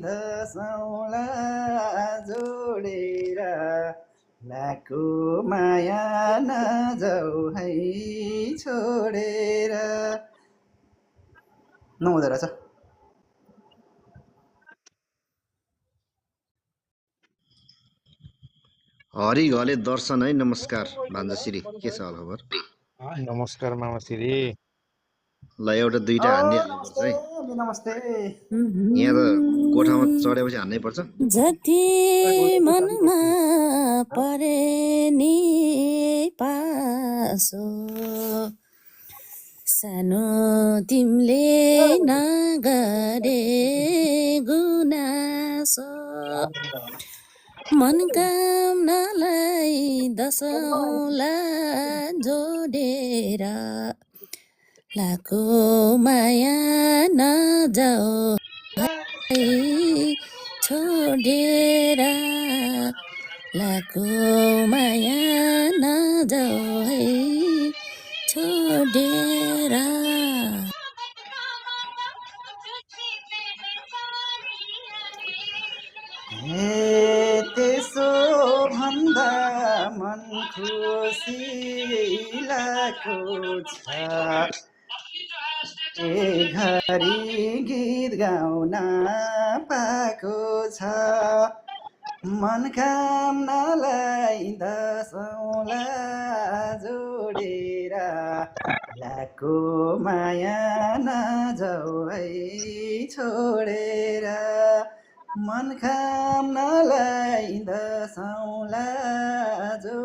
दसौँला जोडेर लाखो माया नजाऊ है छोडेर नहुँदो रहेछ। हरि घले दर्शन है। नमस्कार भान्जाश्री, के छ हाल खबर? नमस्कार मामाश्री। ल एउटा दुईटा हान्ने हाल्नुपर्छ नमस्ते है। नमस्ते। यहाँ त कोठामा चढेपछि हान्नै पर्छ। जति मनमा परे नि पासो सानो तिमीले नगरे गुनासो मनकामनालाई दसौँला जोडेर लाखो माया नजाऊ है छोडेर लाखो माया नजाऊ है छोडेर। हे त्यसो भन्दा मन खुसी लागेको छ घरि गीत गाउन पाएको छ मनकामनालाई दसौँला जोडेर लाखो माया नजाऊ है छोडेर मनकामनालाई दसौँला